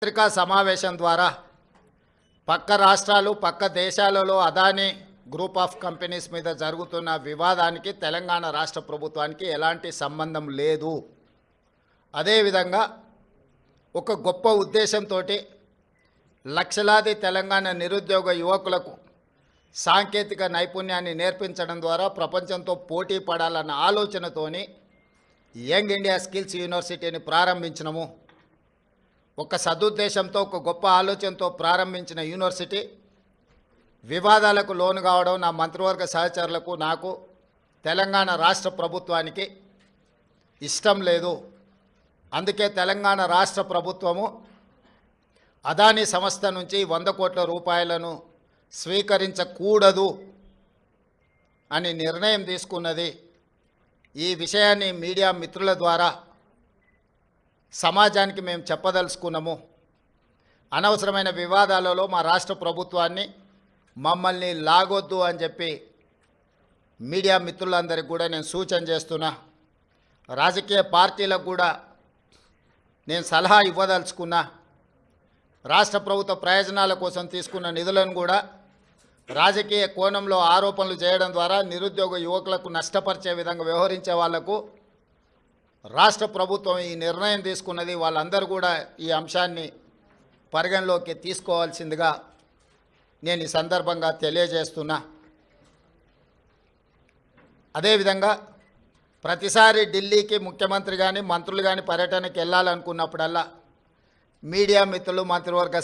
పత్రికా సమావేశం ద్వారా పక్క రాష్ట్రాలు పక్క దేశాలలో అదానీ గ్రూప్ ఆఫ్ కంపెనీస్ మీద జరుగుతున్న వివాదానికి తెలంగాణ రాష్ట్ర ప్రభుత్వానికి ఎలాంటి సంబంధం లేదు. అదేవిధంగా ఒక గొప్ప ఉద్దేశంతో లక్షలాది తెలంగాణ నిరుద్యోగ యువకులకు సాంకేతిక నైపుణ్యాన్ని నేర్పించడం ద్వారా ప్రపంచంతో పోటీ పడాలన్న ఆలోచనతోని యంగ్ ఇండియా స్కిల్స్ యూనివర్సిటీని ప్రారంభించినము. ఒక సదుద్దేశంతో ఒక గొప్ప ఆలోచనతో ప్రారంభించిన యూనివర్సిటీ వివాదాలకు లోను కావడం నా మంత్రివర్గ సహచరులకు నాకు తెలంగాణ రాష్ట్ర ప్రభుత్వానికి ఇష్టం లేదు. అందుకే తెలంగాణ రాష్ట్ర ప్రభుత్వము అదానీ సంస్థ నుంచి 100 కోట్ల రూపాయలను స్వీకరించకూడదు అని నిర్ణయం తీసుకున్నది. ఈ విషయాన్ని మీడియా మిత్రుల ద్వారా సమాజానికి మేము చెప్పదలుచుకున్నాము. అనవసరమైన వివాదాలలో మా రాష్ట్ర ప్రభుత్వాన్ని మమ్మల్ని లాగొద్దు అని చెప్పి మీడియా మిత్రులందరికీ కూడా నేను సూచన చేస్తున్నా. రాజకీయ పార్టీలకు కూడా నేను సలహా ఇవ్వదలుచుకున్నా. రాష్ట్ర ప్రభుత్వ ప్రయోజనాల కోసం తీసుకున్న నిధులను కూడా రాజకీయ కోణంలో ఆరోపణలు చేయడం ద్వారా నిరుద్యోగ యువకులకు నష్టపరిచే విధంగా వ్యవహరించే వాళ్లకు రాష్ట్ర ప్రభుత్వం ఈ నిర్ణయం తీసుకున్నది. వాళ్ళందరూ కూడా ఈ అంశాన్ని పరిగణలోకి తీసుకోవాల్సిందిగా నేను ఈ సందర్భంగా తెలియజేస్తున్నా. అదేవిధంగా ప్రతిసారి ఢిల్లీకి ముఖ్యమంత్రి కానీ మంత్రులు కానీ పర్యటనకి వెళ్ళాలనుకున్నప్పుడల్లా మీడియా మిత్రులు మంత్రివర్గ